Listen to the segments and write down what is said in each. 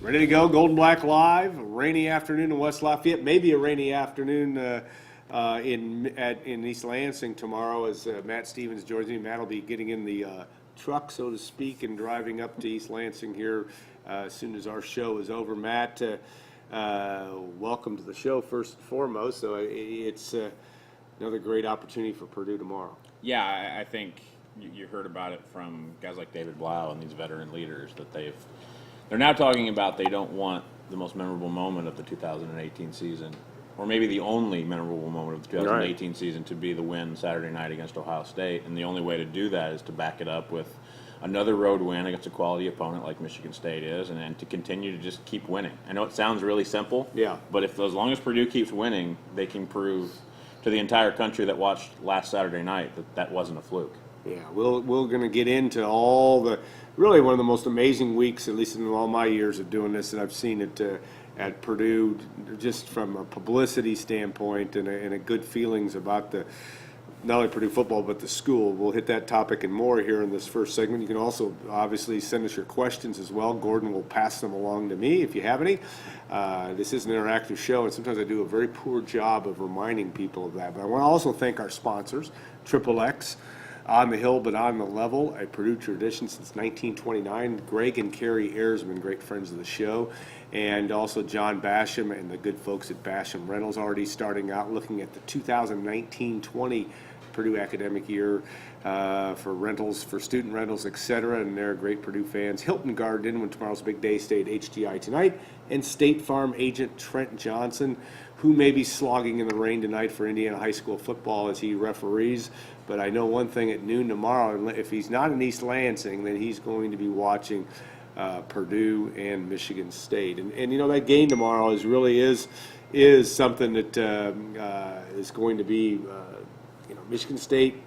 Ready to go, Golden Black Live. A rainy afternoon in West Lafayette. Maybe a rainy afternoon in East Lansing tomorrow as Matt Stevens joins me. Matt will be getting in the truck, so to speak, and driving up to East Lansing here as soon as our show is over. Matt, welcome to the show first and foremost. So it's another great opportunity for Purdue tomorrow. Yeah, I think you heard about it from guys like David Blau and these veteran leaders that they're now talking about they don't want the most memorable moment of the 2018 season, or maybe the only memorable moment of the 2018 season, to be the win Saturday night against Ohio State. And the only way to do that is to back it up with another road win against a quality opponent like Michigan State is, and to continue to just keep winning. I know it sounds really simple, but as long as Purdue keeps winning, they can prove to the entire country that watched last Saturday night that wasn't a fluke. Yeah, we're going to get into all the really one of the most amazing weeks, at least in all my years of doing this, that I've seen it at Purdue, just from a publicity standpoint and a good feelings about not only Purdue football but the school. We'll hit that topic and more here in this first segment. You can also obviously send us your questions as well. Gordon will pass them along to me if you have any. This is an interactive show, and sometimes I do a very poor job of reminding people of that. But I want to also thank our sponsors, Triple X. On the hill, but on the level, a Purdue tradition since 1929. Greg and Carrie Ayersman, great friends of the show, and also John Basham and the good folks at Basham Rentals, already starting out looking at the 2019-20 Purdue academic year for rentals, for student rentals, etc. And they're great Purdue fans. Hilton Garden, when tomorrow's a big day, stay at HDI tonight. And State Farm agent Trent Johnson, who may be slogging in the rain tonight for Indiana high school football as he referees. But I know one thing, at noon tomorrow, if he's not in East Lansing, then he's going to be watching Purdue and Michigan State. And you know, that game tomorrow is something that is going to be, Michigan State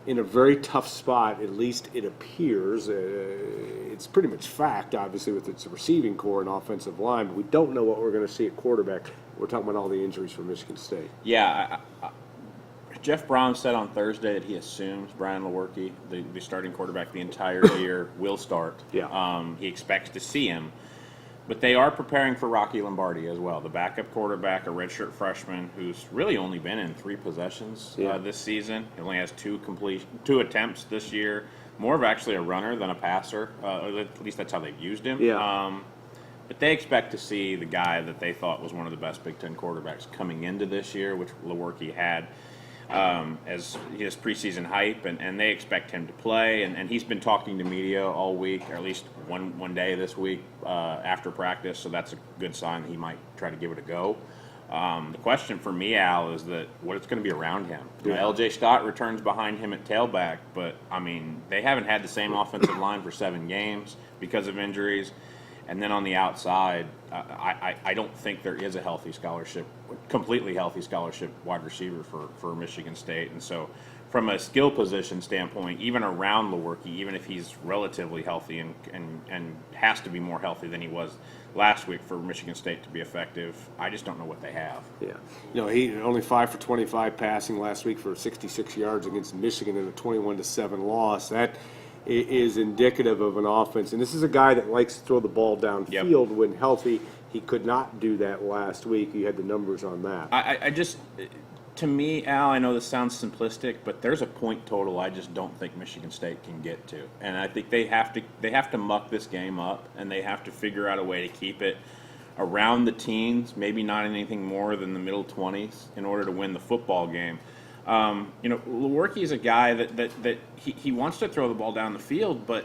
in a very tough spot, at least it appears. It's pretty much fact, obviously, with its receiving core and offensive line, but we don't know what we're going to see at quarterback. We're talking about all the injuries for Michigan State. Yeah, Jeff Brown said on Thursday that he assumes Brian Lewerke, the starting quarterback the entire year, will start. Yeah. He expects to see him. But they are preparing for Rocky Lombardi as well, the backup quarterback, a redshirt freshman who's really only been in 3 possessions this season. He only has 2 attempts this year. More of actually a runner than a passer. At least that's how they've used him. Yeah. But they expect to see the guy that they thought was one of the best Big Ten quarterbacks coming into this year, which Lewerke had as his preseason hype, and they expect him to play. And he's been talking to media all week, or at least one day this week after practice, so that's a good sign that he might try to give it a go. The question for me, Al, is that what it's going to be around him. L.J. Stott returns behind him at tailback, but, I mean, they haven't had the same offensive line for 7 games because of injuries. And then on the outside, I don't think there is a completely healthy scholarship wide receiver for Michigan State. And so from a skill position standpoint, even around Lewerke, even if he's relatively healthy and has to be more healthy than he was last week for Michigan State to be effective, I just don't know what they have. Yeah. He only 5 for 25 passing last week for 66 yards against Michigan in a 21-7 loss. That is indicative of an offense. And this is a guy that likes to throw the ball downfield when healthy. He could not do that last week. You had the numbers on that. I just, to me, Al, I know this sounds simplistic, but there's a point total I just don't think Michigan State can get to. And I think they have to muck this game up, and they have to figure out a way to keep it around the teens, maybe not anything more than the middle 20s, in order to win the football game. Lewerke is a guy that he wants to throw the ball down the field, but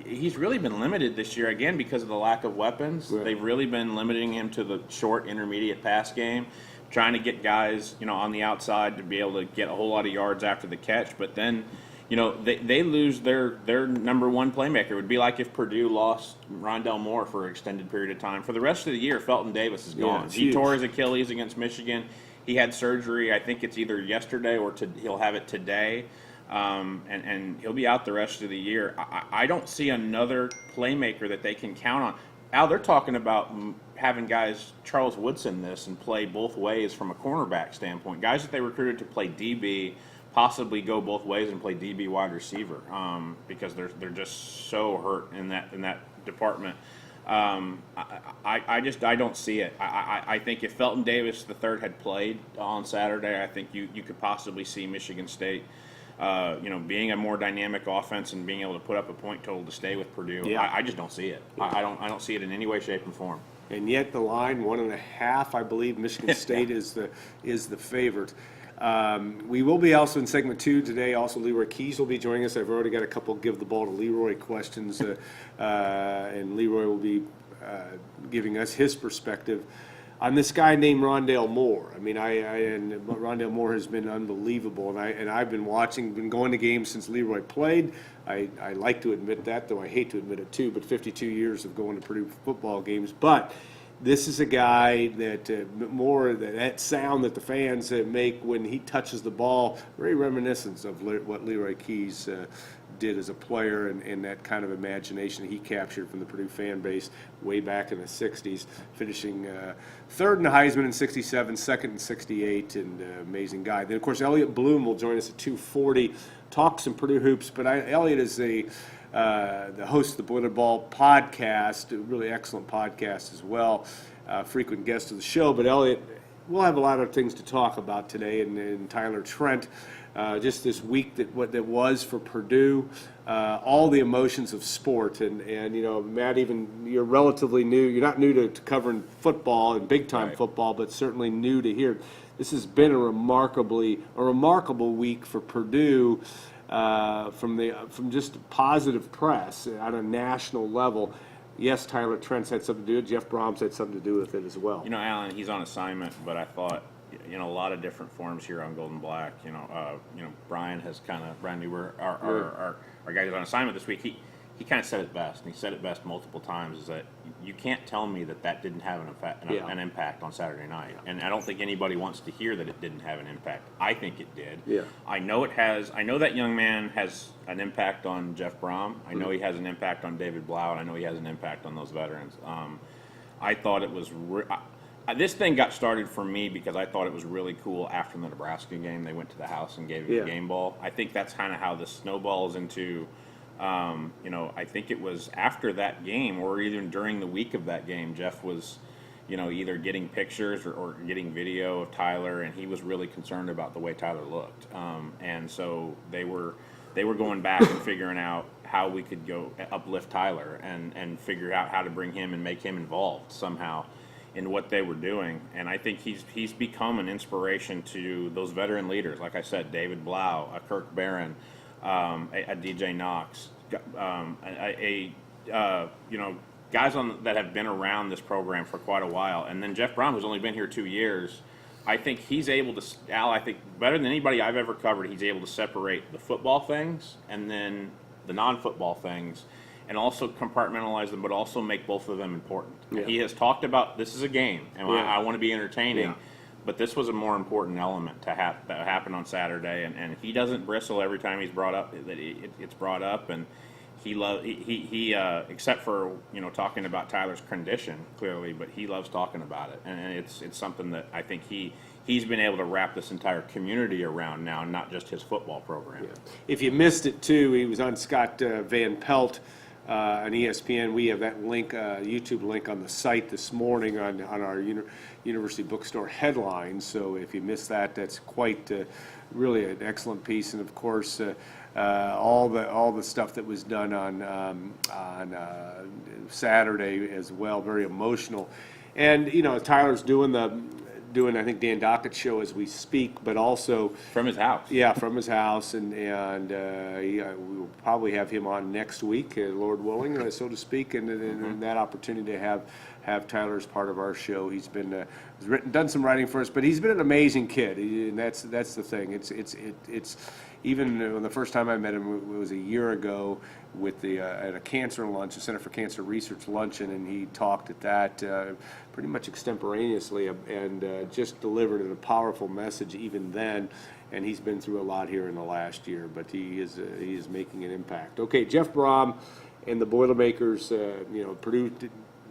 he's really been limited this year, again, because of the lack of weapons. Right. They've really been limiting him to the short, intermediate pass game, trying to get guys, on the outside to be able to get a whole lot of yards after the catch. But then, they lose their number one playmaker. It would be like if Purdue lost Rondell Moore for an extended period of time. For the rest of the year, Felton Davis is gone. He tore his Achilles against Michigan. He had surgery. I think it's either yesterday or he'll have it today, and he'll be out the rest of the year. I don't see another playmaker that they can count on. Al, they're talking about having guys, Charles Woodson, and play both ways from a cornerback standpoint. Guys that they recruited to play DB, possibly go both ways and play DB wide receiver, because they're just so hurt in that department. I don't see it. I think if Felton Davis III had played on Saturday, I think you could possibly see Michigan State, being a more dynamic offense and being able to put up a point total to stay with Purdue. Yeah. I just don't see it. I don't see it in any way, shape, and form. And yet the line 1.5, I believe Michigan State is the favorite. We will be also in segment 2 today. Also, Leroy Keys will be joining us. I've already got a couple give the ball to Leroy questions, and Leroy will be giving us his perspective on this guy named Rondale Moore. I mean, and Rondale Moore has been unbelievable, and I've been going to games since Leroy played. I like to admit that, though I hate to admit it too. But 52 years of going to Purdue football games, but. This is a guy that that sound that the fans make when he touches the ball, very reminiscent of what Leroy Keys did as a player, and that kind of imagination he captured from the Purdue fan base way back in the 60s, finishing third in the Heisman in 67, second in 68, and amazing guy. Then, of course, Elliot Bloom will join us at 2:40, talk some Purdue hoops, but Elliot is the host of the Boiler Ball podcast, a really excellent podcast as well, frequent guest of the show. But Elliot, we'll have a lot of things to talk about today, and Tyler Trent, just this week that was for Purdue, all the emotions of sport, and Matt, even you're relatively new. You're not new to covering football and big time football, but certainly new to here. This has been a remarkable week for Purdue. From just positive press on a national level. Yes, Tyler Trent's had something to do with it. Jeff Brahms had something to do with it as well. Alan, he's on assignment, but I thought, a lot of different forms here on Golden Black. Brian Newber, our guy who's on assignment this week, he kind of said it best, and he said it best multiple times, is that you can't tell me that didn't have an impact on Saturday night. And I don't think anybody wants to hear that it didn't have an impact. I think it did. Yeah. I know it has. I know that young man has an impact on Jeff Brom. I know he has an impact on David Blau, and I know he has an impact on those veterans. I thought it was this thing got started for me because I thought it was really cool after the Nebraska game. They went to the house and gave him a game ball. I think that's kind of how this snowballs into I think it was after that game or even during the week of that game, Jeff was, either getting pictures or getting video of Tyler, and he was really concerned about the way Tyler looked. And so they were going back and figuring out how we could go uplift Tyler and figure out how to bring him and make him involved somehow in what they were doing. And I think he's become an inspiration to those veteran leaders. Like I said, David Blau, Kirk Barron, a DJ Knox, guys that have been around this program for quite a while, and then Jeff Brown, who's only been here 2 years. I think he's able to, Al, I think better than anybody I've ever covered, he's able to separate the football things and then the non-football things, and also compartmentalize them, but also make both of them important. Yeah. He has talked about this is a game, and I want to be entertaining. Yeah. But this was a more important element that happened on Saturday, and he doesn't bristle every time he's brought up that it's brought up, and he except for talking about Tyler's condition clearly, but he loves talking about it, and it's something that I think he's been able to wrap this entire community around now, not just his football program. Yeah. If you missed it too, he was on Scott Van Pelt on ESPN. We have that link, YouTube link on the site this morning on our University Bookstore headlines. So if you missed that, that's quite really an excellent piece. And of course, all the stuff that was done on Saturday as well, very emotional. And Tyler's doing I think Dan Dockett's show as we speak, but also from his house. Yeah, from his house, and we will probably have him on next week, Lord willing, so to speak, and that opportunity to have Tyler as part of our show. He's been done some writing for us, but he's been an amazing kid, and that's the thing. It's even when the first time I met him, it was a year ago with at a cancer lunch, a Center for Cancer Research luncheon, and he talked at that pretty much extemporaneously and just delivered a powerful message even then. And he's been through a lot here in the last year, but he is making an impact. Okay, Jeff Brom and the Boilermakers, Purdue.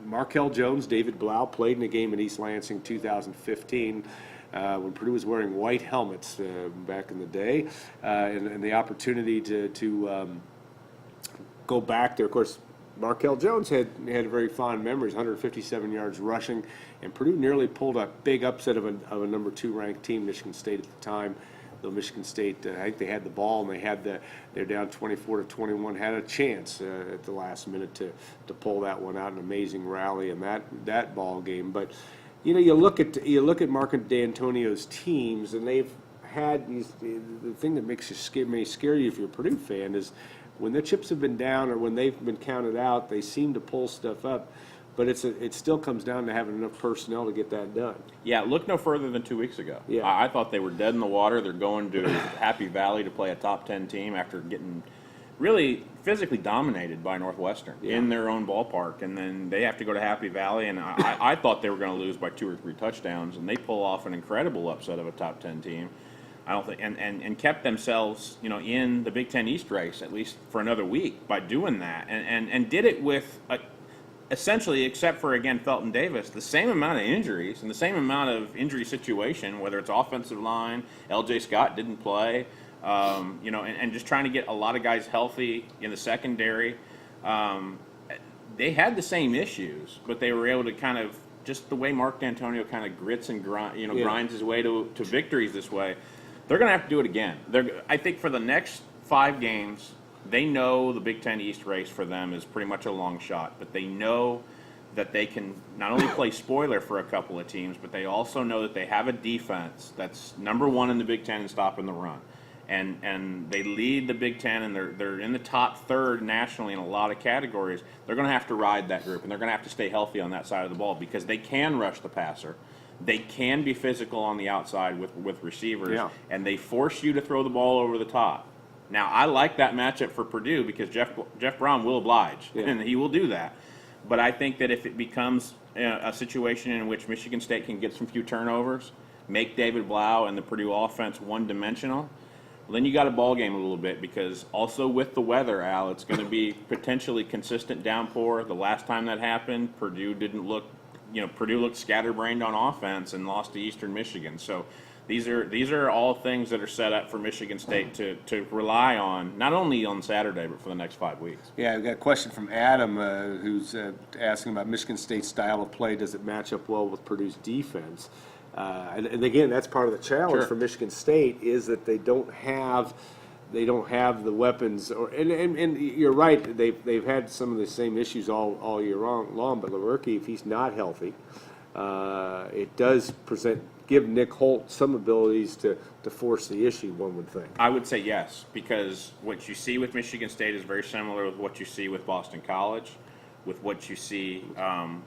Markel Jones, David Blau played in a game in East Lansing 2015 when Purdue was wearing white helmets back in the day, and the opportunity to go back there. Of course, Markel Jones had very fond memories, 157 yards rushing, and Purdue nearly pulled a big upset of a number 2 ranked team, Michigan State at the time. Though Michigan State, I think they had the ball and they're down 24-21, had a chance at the last minute to pull that one out, an amazing rally in that ball game. But you know, you look at Mark D'Antonio's teams, and they've had the thing that may scare you if you're a Purdue fan is when their chips have been down or when they've been counted out, they seem to pull stuff up. But it still comes down to having enough personnel to get that done. Yeah, look no further than 2 weeks ago. Yeah. I thought they were dead in the water. They're going to Happy Valley to play a top 10 team after getting really physically dominated by Northwestern in their own ballpark. And then they have to go to Happy Valley, and I thought they were going to lose by 2 or 3 touchdowns, and they pull off an incredible upset of a top 10 team. I don't think, and kept themselves, you know, in the Big Ten East race at least for another week by doing that, and did it with essentially, except for, again, Felton Davis, the same amount of injuries and the same amount of injury situation, whether it's offensive line, L.J. Scott didn't play, you know, and just trying to get a lot of guys healthy in the secondary. They had the same issues, but they were able to kind of, just the way Mark D'Antonio kind of grinds his way to victories this way, they're going to have to do it again. I think for the next 5 games, they know the Big Ten East race for them is pretty much a long shot, but they know that they can not only play spoiler for a couple of teams, but they also know that they have a defense that's number 1 in the Big Ten in stopping the run. And they lead the Big Ten, and they're in the top third nationally in a lot of categories. They're going to have to ride that group, and they're going to have to stay healthy on that side of the ball because they can rush the passer. They can be physical on the outside with receivers, and they force you to throw the ball over the top. Now, I like that matchup for Purdue because Jeff Brown will oblige, and he will do that. But I think that if it becomes a situation in which Michigan State can get some few turnovers, make David Blau and the Purdue offense one-dimensional, well, then you got a ball game a little bit because also with the weather, Al, it's going to be potentially consistent downpour. The last time that happened, Purdue looked scatterbrained on offense and lost to Eastern Michigan. So these are all things that are set up for Michigan State to rely on, not only on Saturday, but for the next 5 weeks. Yeah, I've got a question from Adam who's asking about Michigan State's style of play. Does it match up well with Purdue's defense? And again, that's part of the challenge for Michigan State is that they don't have the weapons. And you're right, they've had some of the same issues all year long. But Lewerke, if he's not healthy, it does give Nick Holt some abilities to force the issue, one would think. I would say yes, because what you see with Michigan State is very similar with what you see with Boston College, with what you see,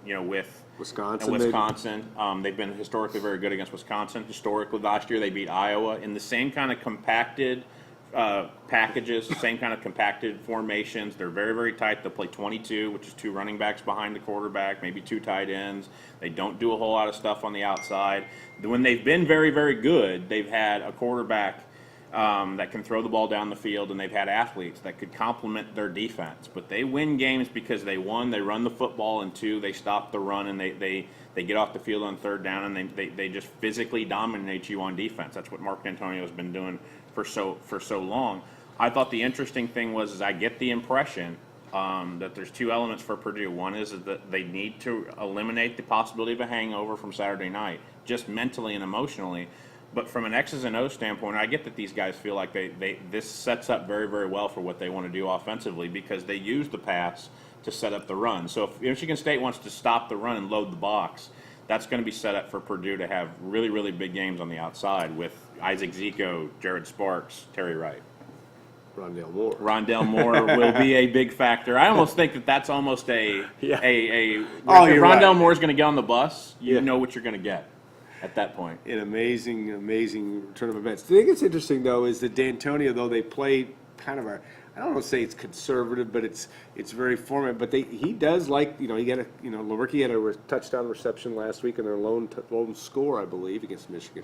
with Wisconsin. They've been historically very good against Wisconsin. Historically, last year they beat Iowa in the same kind of compacted packages, same kind of compacted formations. They're very, very tight. They'll play 22, which is 2 running backs behind the quarterback, maybe 2 tight ends. They don't do a whole lot of stuff on the outside. When they've been very, very good, they've had a quarterback that can throw the ball down the field, and they've had athletes that could complement their defense. But they win games because they run the football, and 2, they stop the run, and they get off the field on 3rd down, and they just physically dominate you on defense. That's what Mark D'Antonio has been doing for so long. I thought the interesting thing was I get the impression that there's 2 elements for Purdue. One is that they need to eliminate the possibility of a hangover from Saturday night, just mentally and emotionally. But from an X's and O's standpoint, I get that these guys feel like this sets up very, very well for what they want to do offensively because they use the pass to set up the run. So if Michigan State wants to stop the run and load the box, that's going to be set up for Purdue to have really, really big games on the outside with Isaac Zico, Jared Sparks, Terry Wright. Rondell Moore will be a big factor. I almost think that's almost if Rondell Moore is going to get on the bus, you know what you're going to get at that point. An amazing turn of events. The thing that's interesting, though, is that D'Antonio, though they play kind of I don't want to say it's conservative, but it's very formative. But he does like, Lewerke had a touchdown reception last week in their lone score, I believe, against Michigan.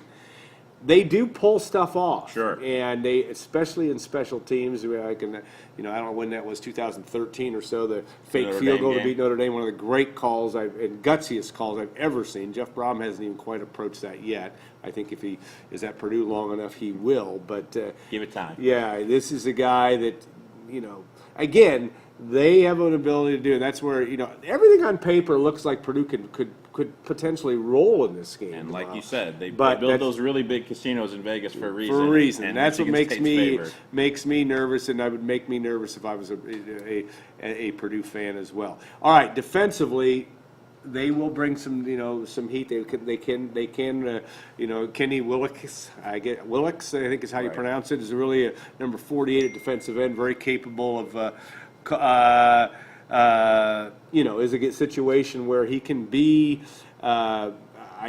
They do pull stuff off. Sure. And they, especially in special teams, I don't know when that was, 2013 or so, the fake field goal to beat Notre Dame, one of the great calls and gutsiest calls I've ever seen. Jeff Brom hasn't even quite approached that yet. I think if he is at Purdue long enough, he will. But give it time. Yeah, this is a guy that, again, they have an ability to do it. That's where, everything on paper looks like Purdue could potentially roll in this game. And like you said, they But build those really big casinos in Vegas for a reason. For a reason. And That's what Michigan State's makes me nervous, and that would make me nervous if I was a Purdue fan as well. All right, defensively, they will bring some heat. They can Kenny Willix, I think is how you Right. pronounce it, is really a number 48 at defensive end, very capable of is a situation where he can be, I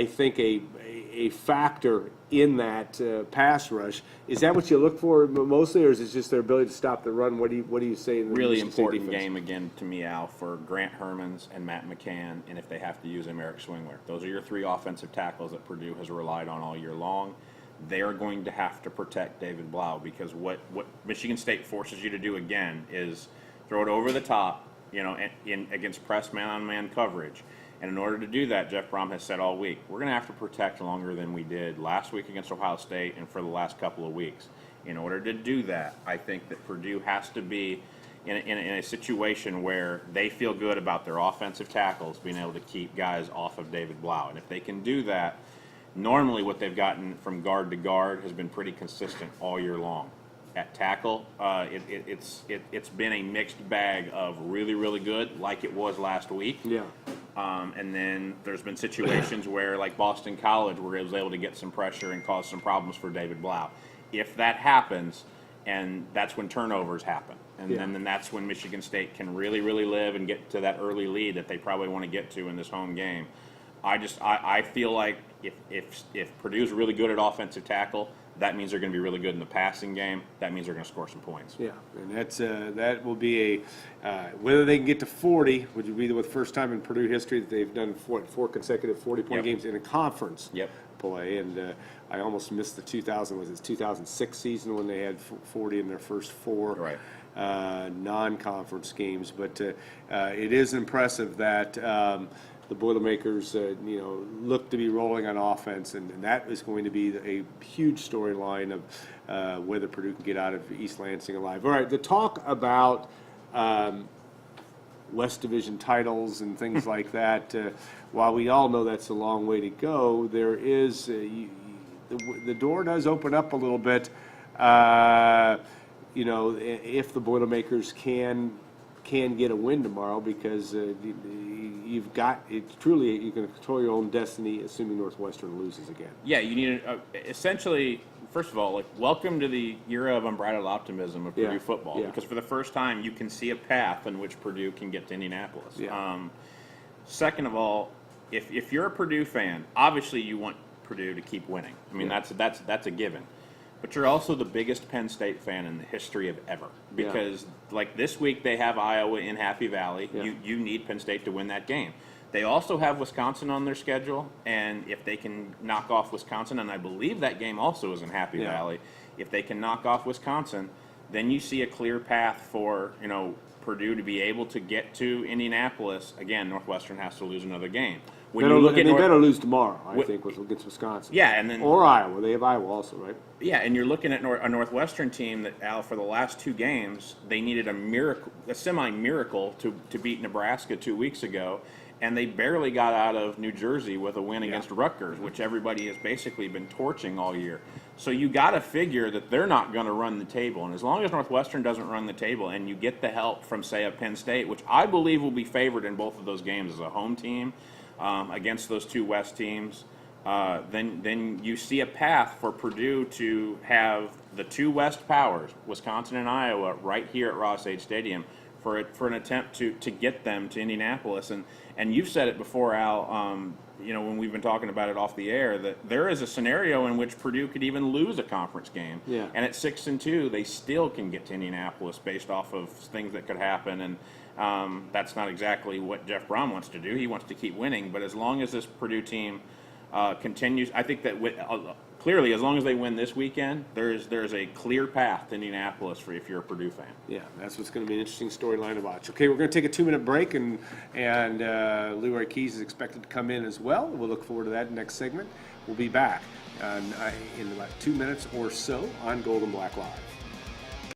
think, a factor in that pass rush. Is that what you look for mostly, or is it just their ability to stop the run? What do you say? In the Really Michigan State important defense? game again to me, Al, for Grant Hermans and Matt McCann, and if they have to use him, Eric Swingler. Those are your three offensive tackles that Purdue has relied on all year long. They are going to have to protect David Blau, because what Michigan State forces you to do again is throw it over the top, against press man-on-man coverage. And in order to do that, Jeff Brom has said all week, we're going to have to protect longer than we did last week against Ohio State and for the last couple of weeks. In order to do that, I think that Purdue has to be in a situation where they feel good about their offensive tackles being able to keep guys off of David Blau. And if they can do that, normally what they've gotten from guard to guard has been pretty consistent all year long. At tackle, it's been a mixed bag of really, really good, like it was last week. Yeah. And then there's been situations where, like Boston College, where it was able to get some pressure and cause some problems for David Blau. If that happens, and that's when turnovers happen, and then that's when Michigan State can really, really live and get to that early lead that they probably want to get to in this home game. I feel like if Purdue's really good at offensive tackle, that means they're going to be really good in the passing game. That means they're going to score some points. Yeah, and that will be whether they can get to 40, which would be the first time in Purdue history that they've done four consecutive 40-point games in a conference play. And I almost missed the 2006 season when they had 40 in their first four non-conference games. But it is impressive that the Boilermakers, look to be rolling on offense, and that is going to be a huge storyline of whether Purdue can get out of East Lansing alive. All right, the talk about West Division titles and things like that, while we all know that's a long way to go, there is the door does open up a little bit. If the Boilermakers can get a win tomorrow, because you've got it. Truly, you can control your own destiny, assuming Northwestern loses again. Yeah, you need essentially. First of all, welcome to the era of unbridled optimism of Purdue football, because for the first time you can see a path in which Purdue can get to Indianapolis. Second of all, if you're a Purdue fan, obviously you want Purdue to keep winning. I mean, that's a given. But you're also the biggest Penn State fan in the history of ever, because like this week they have Iowa in Happy Valley. You need Penn State to win that game. They also have Wisconsin on their schedule, and if they can knock off Wisconsin, and I believe that game also is in Happy Valley, if they can knock off Wisconsin, then you see a clear path for Purdue to be able to get to Indianapolis. Again, Northwestern has to lose another game. When you look at they better lose tomorrow, I think, against Wisconsin. Yeah, and then or Iowa. They have Iowa also, right? Yeah, and you're looking at a Northwestern team that, Al, for the last two games, they needed a semi-miracle to beat Nebraska 2 weeks ago, and they barely got out of New Jersey with a win against Rutgers, which everybody has basically been torching all year. So you got to figure that they're not going to run the table, and as long as Northwestern doesn't run the table, and you get the help from, say, a Penn State, which I believe will be favored in both of those games as a home team against those two West teams, then you see a path for Purdue to have the two West powers, Wisconsin and Iowa, right here at Ross-Ade Stadium for an attempt to get them to Indianapolis. And you've said it before, Al, when we've been talking about it off the air, that there is a scenario in which Purdue could even lose a conference game. Yeah. And at 6-2, they still can get to Indianapolis based off of things that could happen. And that's not exactly what Jeff Brom wants to do. He wants to keep winning. But as long as this Purdue team continues, I think that clearly, as long as they win this weekend, there's a clear path to Indianapolis for if you're a Purdue fan. Yeah, that's what's going to be an interesting storyline to watch. Okay, we're going to take a 2-minute break, and Leroy Keys is expected to come in as well. We'll look forward to that next segment. We'll be back in about 2 minutes or so on Gold and Black Live.